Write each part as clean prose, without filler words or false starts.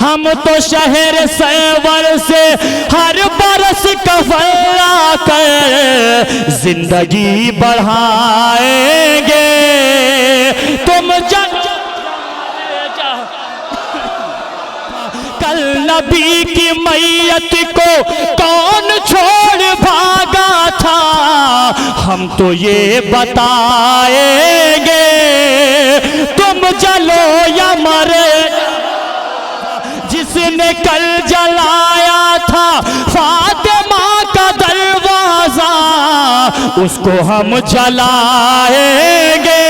हम तो शहर सैवर से हर बरस कफरा कर जिंदगी बढ़ाएंगे। तुम कल नबी की मैयत को कौन छोड़ भागा था, हम तो ये बताएंगे। तुम जलो या मरे, जिसने कल जलाया था फातिमा का दरवाजा, उसको हम जलाएंगे।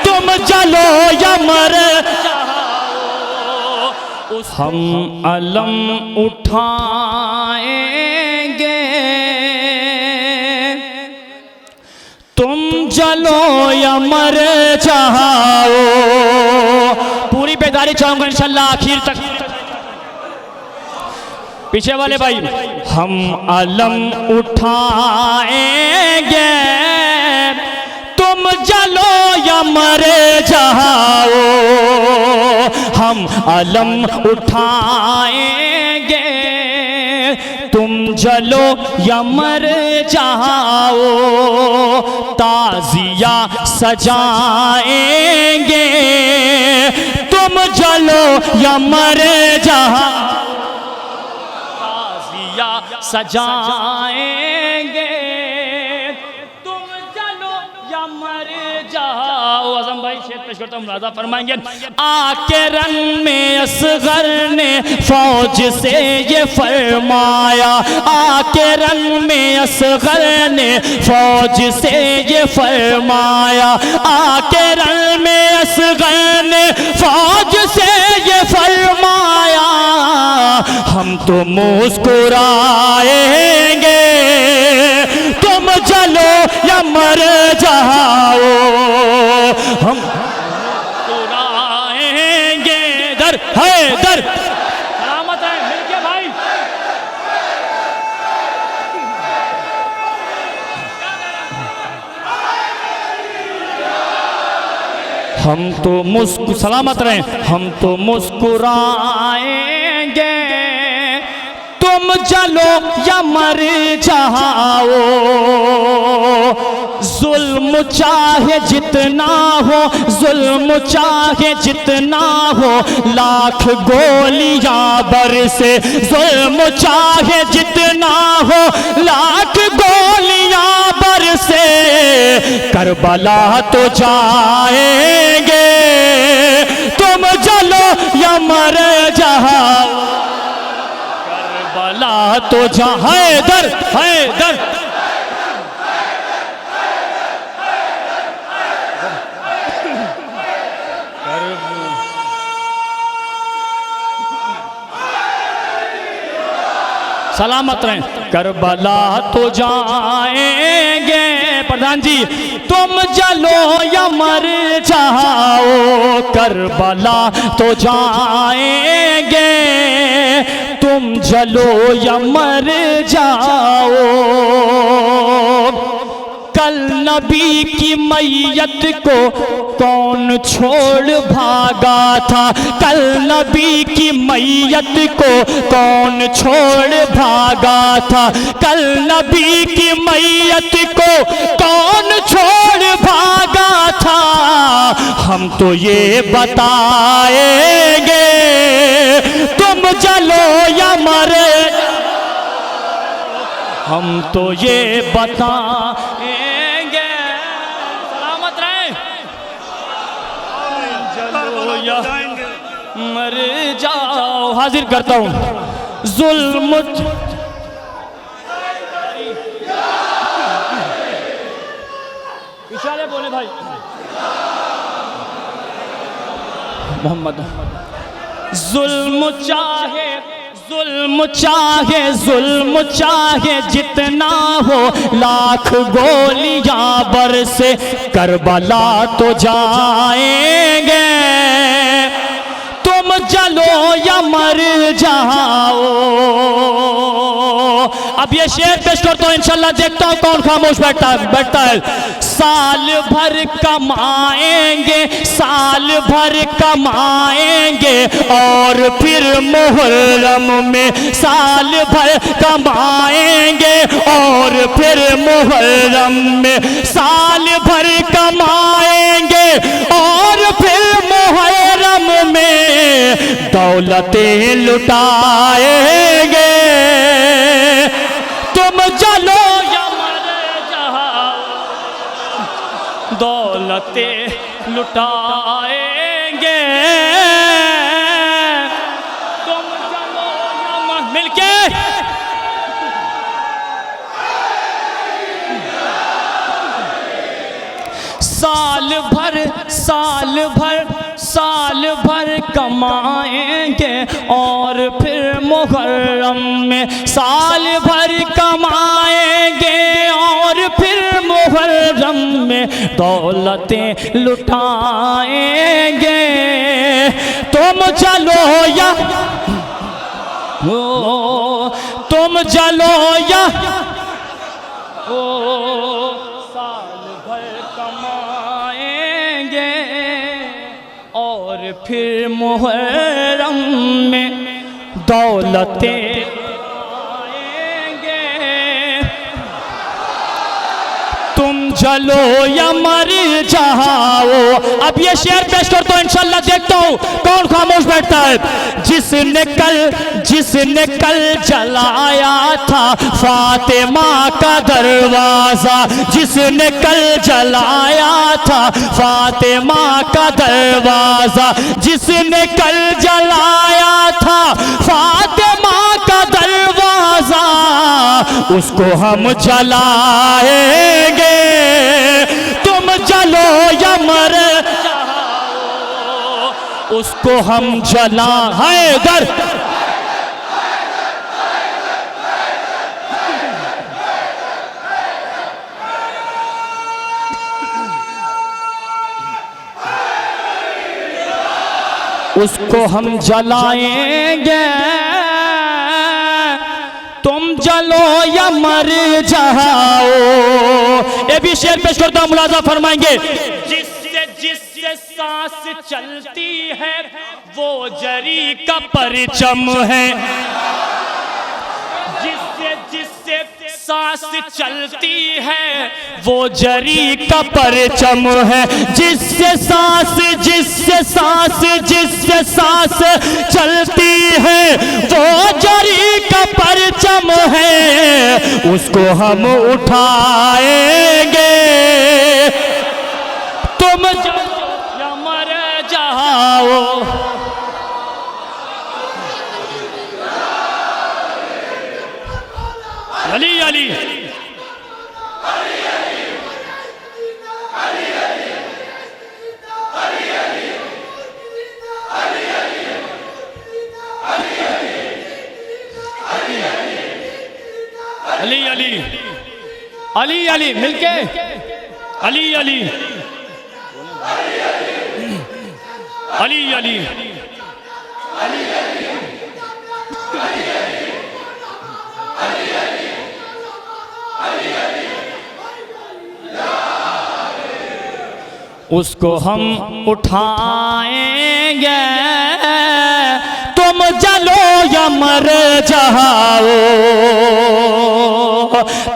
तुम जलो या मरे, हम अलम उठाएंगे। तुम जलो या मर जाओ। पूरी बेदारी चाहूंगा इंशाल्लाह आखिर तक। पीछे वाले भाई, हम अलम उठाएंगे। तुम जलो या मर जाओ। हम अलम उठाएंगे। तुम जलो या मर जाओ। ताजिया सजाएंगे। तुम जलो या मर जाओ। ताजिया सजाएंगे। तुम जलो या मर जाओ। आजम भाई शेर पेश करता हूँ, मुलाजा फरमाएंगे। आके रन में असगर ने फौज से ये फरमाया। आके रन में असगर ने फौज से ये फरमाया। आके रन में असगर ने फौज से ये फरमाया। हम तो मुस्कुराएंगे। तुम जलो या मर जाओ। हम मुस्कुराएंगे। दर है दर, सलामत है मिलके भाई। हम तो सलामत रहें। हम तो मुस्कुराएंगे। तुम जलो या मर जाओ। जुल्म चाहे जितना हो, जुल्म चाहे जितना हो, लाख गोलियां बरसे। जुल्म चाहे जितना हो, लाख गोलियां बरसे। करबला तो जाएंगे। तुम जलो या मर जाओ। करबला तो हैदर हैदर। सलामत रहें। करबला तो जाएंगे। प्रधान जी, तुम जलो या मर जाओ। करबला तो जाएंगे। तुम जलो या मर जाओ। कल नबी की मैयत को कौन छोड़ भागा था। कल नबी की मैयत को कौन छोड़ भागा था। कल नबी की मैयत को कौन छोड़ भागा था। हम तो ये बताएंगे। तुम जलो या मरे, हम तो ये बताएंगे। सलामत रहे। जलो या मर जाओ। हाजिर करता हूँ जुल्म। इशारे बोले भाई। मोहम्मद। जुल्म चाहे, जुल्म चाहे, जुल्म चाहे जितना हो, लाख गोलियां बरसे। करबला तो जाएंगे। तुम जलो या मर जाओ। अब ये शेर पेश करता हूँ इंशाल्लाह, देखता हूँ कौन खामोश बैठता है। साल भर कमाएंगे, साल भर कमाएंगे और फिर मुहर्रम में साल भर कमाएंगे और फिर मुहर्रम में साल भर कमाएंगे और फिर मुहर्रम में दौलतें लुटाएंगे। तुम जलो या मर जाओ, दौलतें लुटाएंगे। तुम जलो या मर, मिलके साल भर साल भर साल भर कमाएंगे और फिर मुहर्रम में साल भर कमाएंगे और फिर मुहर्रम में दौलतें लुटाएंगे। तुम चलो या तुम चलो या साल भर कमाएंगे और फिर मुहर्रम में दौलतें आएंगे। तुम जलो या मर जाओ। अब ये शेर पेश करता हूँ, इंशाल्लाह देखता हूँ कौन खामोश बैठता है। जिसने कल जलाया था फातिमा का दरवाजा, जिसने कल जलाया था फातिमा का दरवाजा, जिसने कल जलाया था फातिमा का दरवाजा, उसको हम जलाएंगे। तुम जलो या मर जाओ, उसको हम जला हैदर। उसको हम जलाएंगे। तुम जलो या मर जाओ। ये भी शेर पेश करता हूं, मुलाजा फरमाएंगे। जिससे जिससे सांस चलती है वो जरी का परचम है, जिससे जिससे सांस चलती है वो जरी का परचम है, जिससे सांस चलती है वो जरी का परचम है, उसको हम उठाएंगे। तुम या मर जाओ। अली अली अली अली अली अली मिलके अली अली अली अली उसको हम उठाएंगे। तुम जलो या मर जाओ,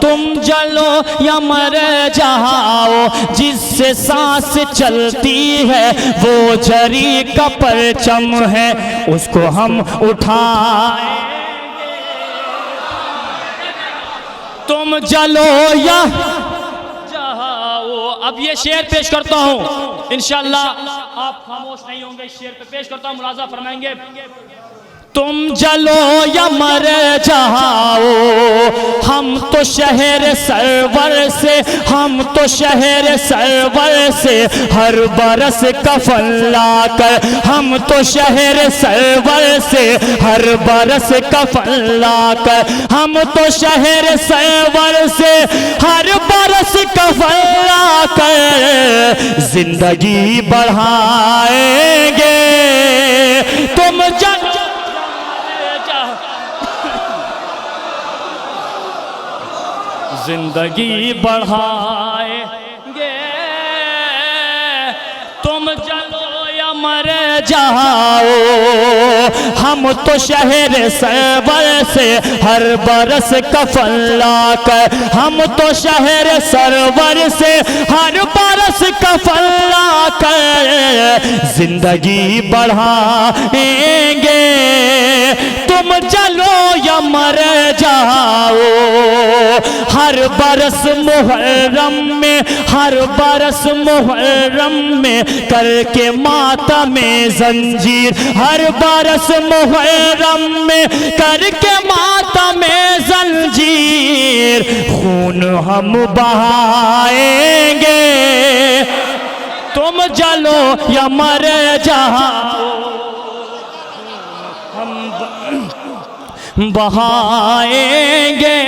तुम जलो या मर जाओ। जिससे सांस चलती है वो जरी का परचम है, उसको हम उठाएंगे। तुम जलो या अब ये शेर पेश करता हूँ, इंशाअल्लाह आप खामोश नहीं होंगे। शेर पे पेश करता हूँ, मुलाजा फरमाएंगे। तुम जलो या मर जाओ, हम तो शहर सरवर से, हम तो शहर सरवर से हर बरस कफन लाकर, हम तो शहर सरवर से हर बरस कफन लाकर, हम तो शहर सरवर से हर बरस कफन लाकर जिंदगी बढ़ाएंगे। तुम जलो जिंदगी बढ़ाएंगे। मर जाओ। हम तो शहर सरवर से हर बरस कफन लाकर, हम तो शहर सरवर से हर बरस कफन लाकर जिंदगी बढ़ाएंगे। तुम चलो या मर जाओ। हर बरस मुहर्रम में, हर बरस मुहर्रम में करके मातम में जंजीर, हर बरस मुहर्रम में करके मातम में जंजीर खून हम बहाएंगे। तुम जलो या मर जाओ, हम बहाएंगे।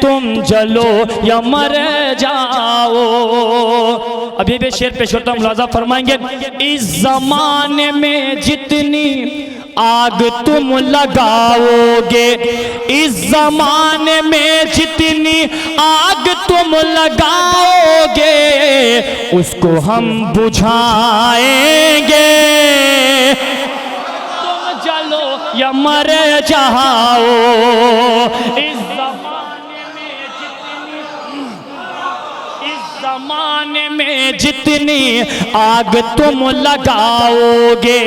तुम जलो या मर जाओ। अभी भी शेर पेश होता, मुलाजा फरमाएंगे। इस जमाने में जितनी आग तुम लगाओगे, इस जमाने में जितनी आग तुम लगाओगे उसको हम बुझाएंगे। तुम जलो या मर जाओ। इस जमाने में जितनी आग तुम लगाओगे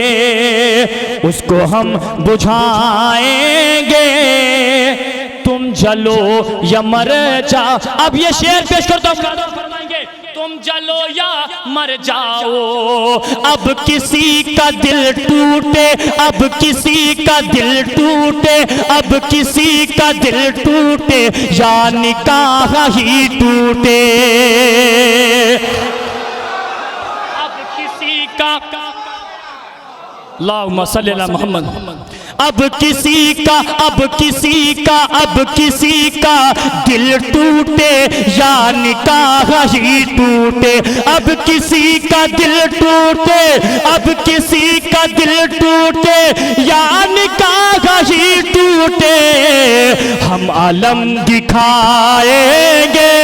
उसको हम बुझाएंगे। तुम जलो या मर जाओ। अब ये शेर पेश करता हूं, फरमाएंगे तुम जलो या मर जाओ। अब किसी का दिल टूटे, अब किसी का दिल टूटे, अब किसी का दिल टूटे या निकाह ही टूटे। अब किसी का, अल्लाहुम्मा सल्ली अला मोहम्मद। अब किसी का, अब किसी का, अब किसी का दिल टूटे या निकाह ही टूटे। अब किसी का दिल टूटे, अब किसी का दिल टूटे या निकाह ही टूटे हम आलम दिखाएंगे।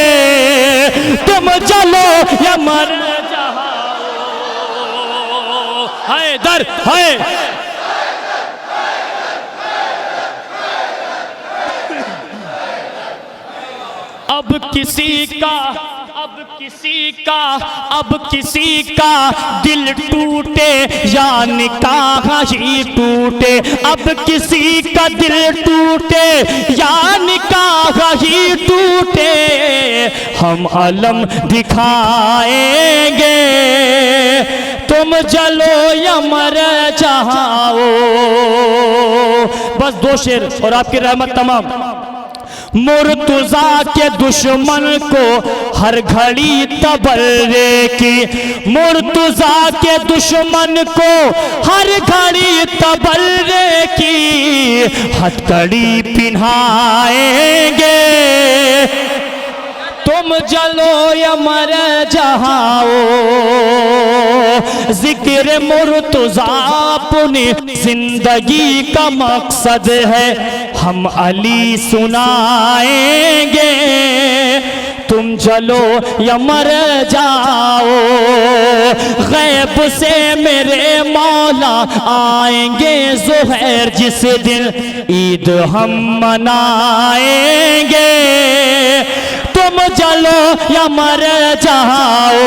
तुम चलो या मर जाओ। हैदर है। अब किसी का, अब किसी का, अब किसी का दिल टूटे या निकाह ही टूटे। अब किसी का दिल टूटे या निकाह ही टूटे हम अलम दिखाएंगे। तुम जलो या मर जाओ। बस दो शेर और आपकी रहमत तमाम। मुर्तुजा के दुश्मन को हर घड़ी तबर्रे की, मुर्तुजा के दुश्मन को हर घड़ी तबर्रे की हथकड़ी पिन्हाएंगे। तुम जलो या मर जाओ। जिक्र मुर्तुजा अपनी जिंदगी का मकसद है, हम अली सुनाएंगे। तुम जलो या मर जाओ। गैब से मेरे मौला आएंगे ज़ुहैर जिस दिन ईद हम मनाएंगे। तुम जलो या मर जाओ।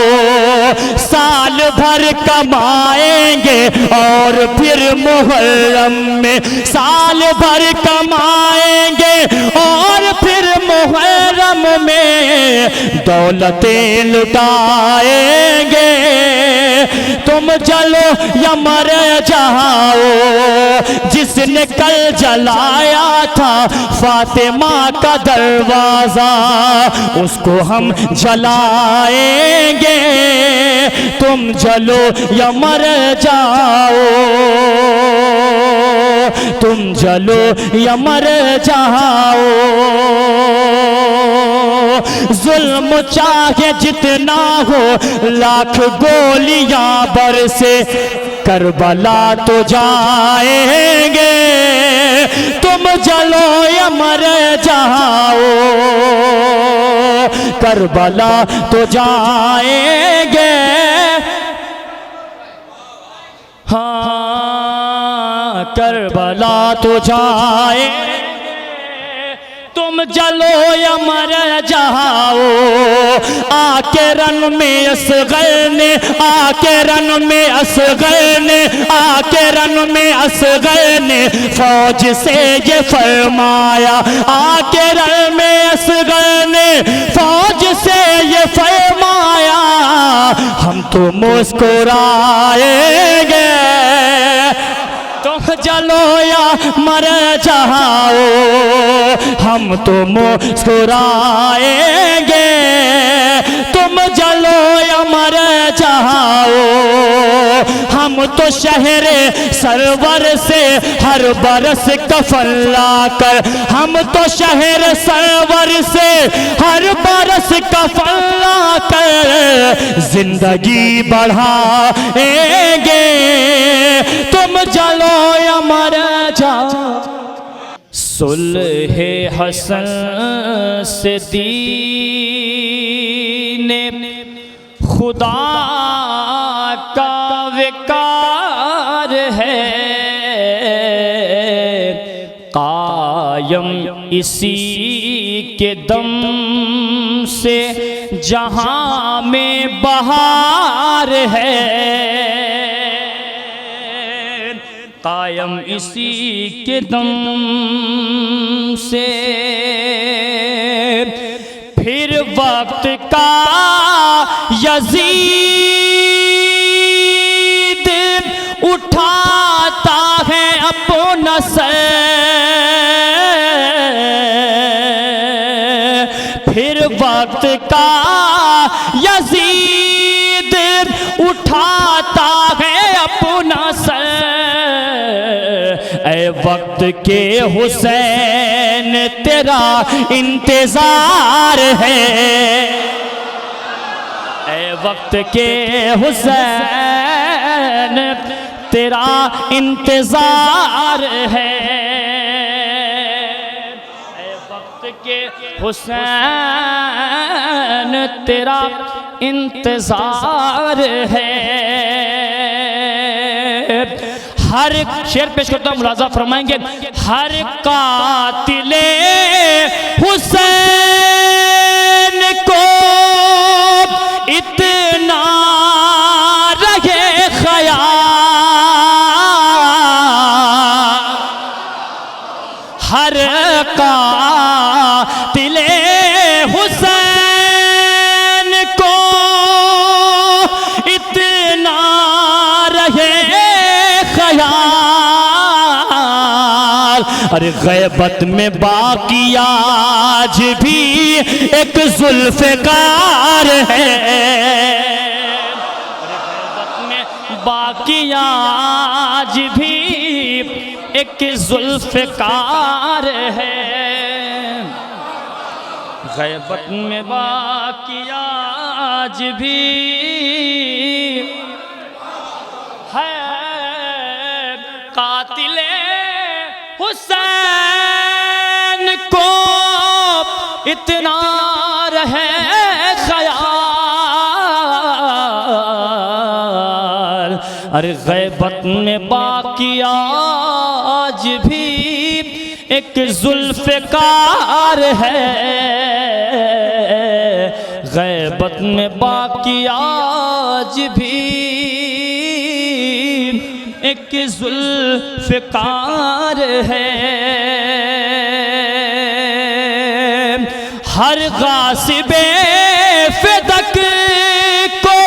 साल भर कमाएंगे और फिर मुहर्रम में, साल भर कमाएंगे और फिर मुहर्रम में दौलतें लुटाएंगे। तुम जलो या मर जाओ। जिसने कल जलाया था फातिमा का दरवाजा उसको हम जलाएंगे। तुम जलो या मर जाओ। तुम जलो या मर जाओ। जुल्म चाहे जितना हो लाख गोलियां बरसे करबला तो जाएंगे। तुम जलो या मर जाओ। करबला तो जाएंगे। करबला तो जाए, तुम जलो या मर जाओ। आके रन में असगर ने, आके रन में असगर ने, आके रन में असगर ने फौज से ये फरमाया। आके रन में असगर ने फौज से ये फरमाया, हम तो मुस्कुराएंगे, तुम जलो या मर जाओ, हम तो मुस्कुराएंगे, तुम जलो या मर जाओ। हम तो शहरे सरवर से हर बरस कफन लाकर, हम तो शहर सरवर से हर बरस कफन लाकर जिंदगी बढ़ाएंगे, तुम जलो या मर जाओ। सुलहे हसन से दीने खुदा का विकार है, कायम इसी के दम से जहां में बहार है, कायम इसी के दम से। फिर वक्त का यजीद उठाता है अपना सर, फिर वक्त का यजीद उठाता है अपना सर। ऐ वक्त के हुसैन तेरा इंतजार है, ऐ वक्त के हुसैन तेरा इंतजार है, ऐ वक्त के हुसैन तेरा इंतजार है। हर शेर पेश करता हूं, मुलाजा फरमाएंगे। हर कातिले हुसैन को इतना रहे ख्याल, हर कातिले हुसैन को इतना रहे ख्याल। अरे गैबत में बाकी आज भी एक जुल्फ़िकार है, गैबत में बाकी आज भी एक जुल्फ़िकार है, गैबत में बाकी आज भी है। कातिले हुसैन को इतना रहे ख्याल, अरे गैबत में बाकी आज भी एक जुल्फ़िकार है, गैबत में बाकी आज भी एक जुल्फ़िकार है। हर गासिबे फ़िदक को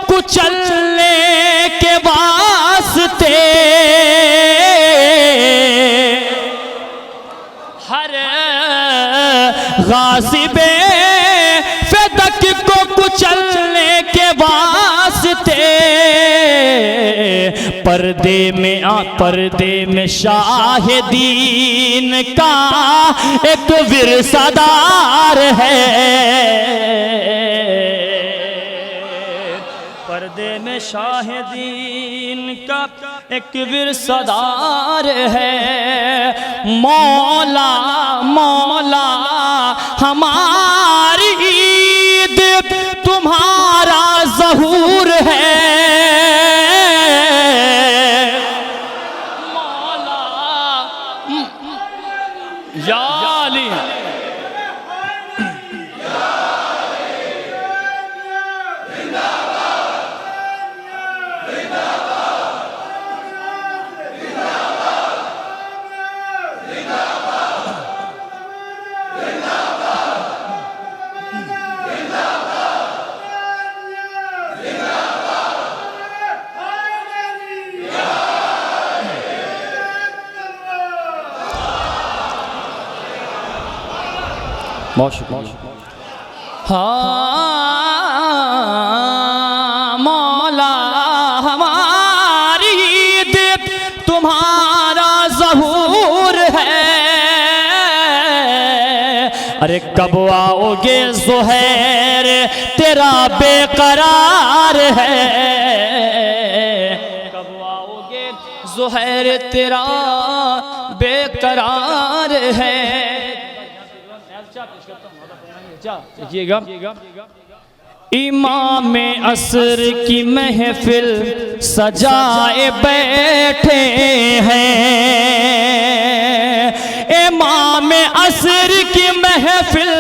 कुचलने के वास्ते, हर गासिबे फ़िदक को कुचलने के वास्ते पर्दे में शाहिदीन का एक विरसादार है, पर्दे में शाहिदीन का एक विरसादार है। मौला मौला हमारी ईद तुम्हारा ज़हूर है, मौला बहुत शुक्रिया। हाँ मौला हमारी ईद तुम्हारा ज़हूर है, अरे कब आओगे ज़ुहैर तेरा बेकरार है, कब आओगे ज़ुहैर तेरा बेकरार है। देखिएगा इमाम असर की महफिल सजाए बैठे हैं, इमाम असर की महफिल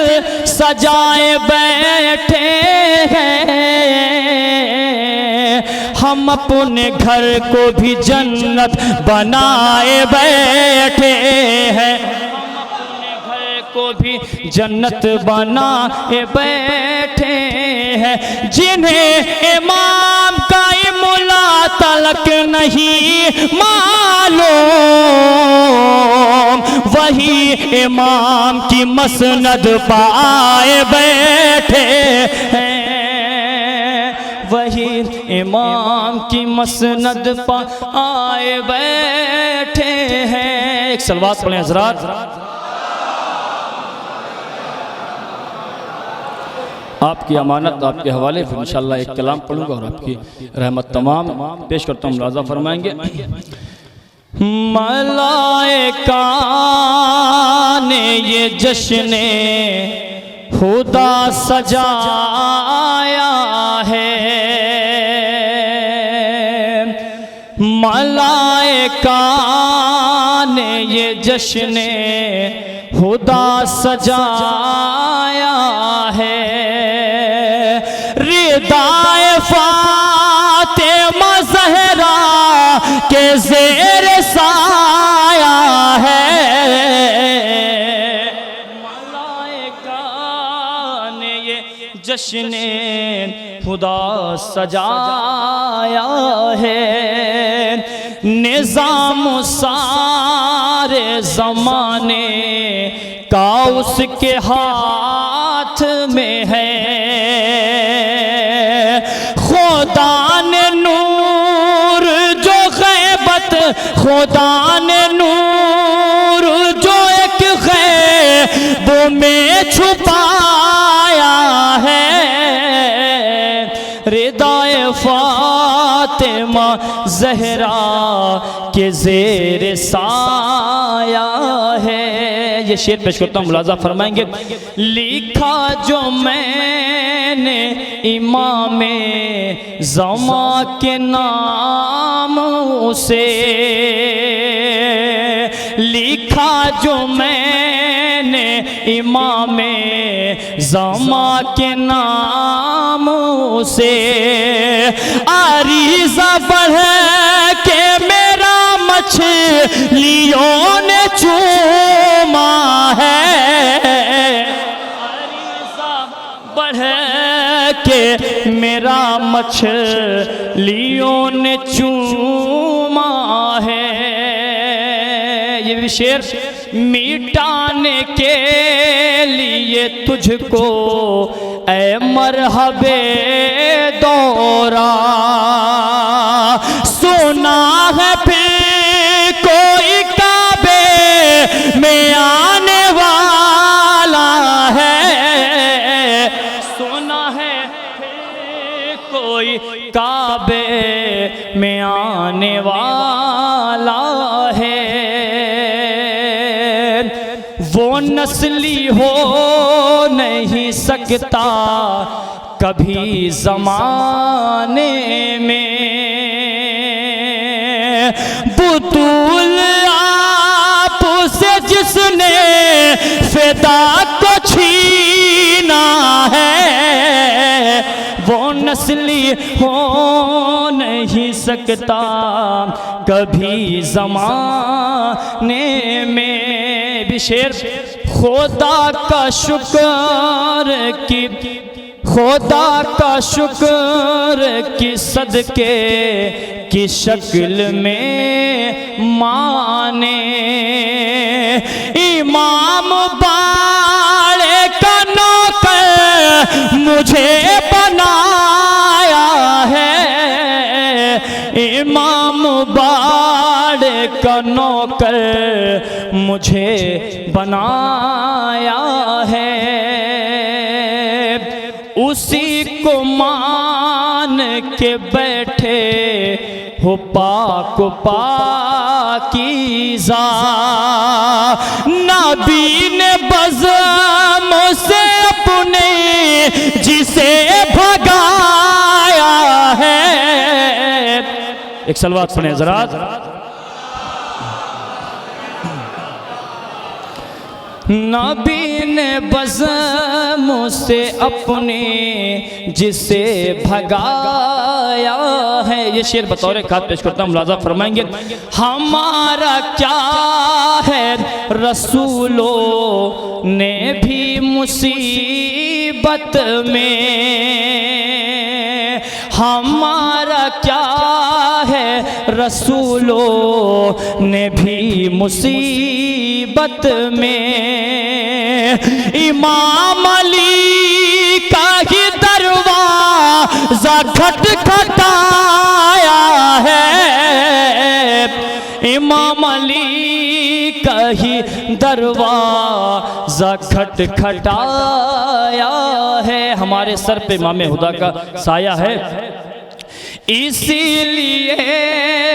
सजाए बैठे हैं, हम अपने घर को भी जन्नत बनाए बैठे हैं, को भी जन्नत बनाए बैठे हैं, जिन्हें इमाम का इमला तलक नहीं मालूम, वही इमाम की मसनद पाए बैठे हैं, वही इमाम की मसनद पाए बैठे हैं। एक सलवात पढ़ें हज़रात। आपकी अमानत आपके हवाले फिर इंशाअल्लाह एक कलाम पढ़ूंगा और आपकी रहमत तमाम पेश करता हूँ, मुलाज़ा फरमाएंगे। मलाइका ने ये जश्न खुदा सजाया है, मलाइका ने ये जश्न खुदा सजाया है, रिदाए फातिमा ज़हरा के ज़ेर साया है, मलाइका ने ये जश्न खुदा सजाया है, निज़ाम सारे ज़माने का उसके हाथ में है, खुदा ने नूर जो गैबत, खुदा ने नूर जो एक गैब में छुपाया है, रिदाए फातिमा ज़हरा के ज़ेर साया है। ये शेर पेश करता हूँ, मुलाज़ा फरमाएंगे। लिखा जो मैंने इमाम ज़मा के नाम से, लिखा जो मैंने इमाम ज़मा के नाम से, आरीज़ा बढ़ के मेरा मछलियों ने चूमा है, आरीज़ा बढ़ के मेरा मछलियों ने चूमा है। ये भी शेर, मिटाने के लिए तुझको ऐ मरहबे दौरा, सुना है फिर कोई काबे में आने वाला है, सुना है फिर कोई काबे में आने वाला है, वो नस्ली हो नहीं सकता कभी ज़माने में, बुतूल आप से जिसने फ़िदा को छीना है, वो नस्ली हो नहीं सकता कभी ज़माने में। भी शेर, खुदा का शुक्र की, खुदा का शुक्र की सदके की शक्ल में माने, इमाम बाड़े का मुझे बनाया है, इमाम बाड़े का नौकर मुझे बनाया है। उसी को मान के बैठे हो पाक पाकीज़ा, नबी ने बज़्म से अपने जिसे भगाया है। एक सलवात सुने ज़रा। नबी ने बज़्म से अपने जिसे भगाया है। ये शेर बतौर खास पेश करता हूँ, मुलाज़ा फरमाएंगे। हमारा क्या है रसूलों ने भी मुसीबत में, हमारा क्या है रसूलों ने भी मुसीबत में। इमाम अली का ही दरवाज़ा खटखटाया है, इमाम अली का ही दरवाज़ा खटखटाया है। हमारे सर पे इमाम हुदा का साया है, इसीलिए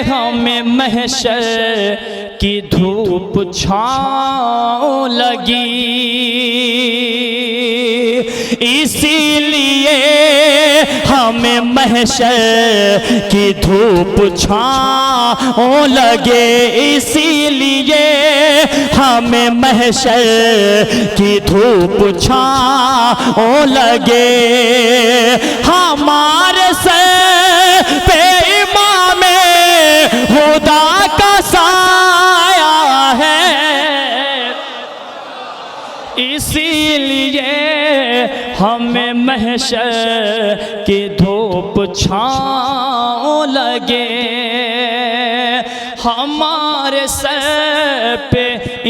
हमें महशर की धूप छाँव लगी, इसीलिए हमें महशर की धूप छाँव लगे, इसीलिए हमें महशर की धूप छाँव लगे। हमारे सर पे इमामे हुदा का साया है, इसीलिए हमें महशर की धूप छाँव लगे। हमारे सर पे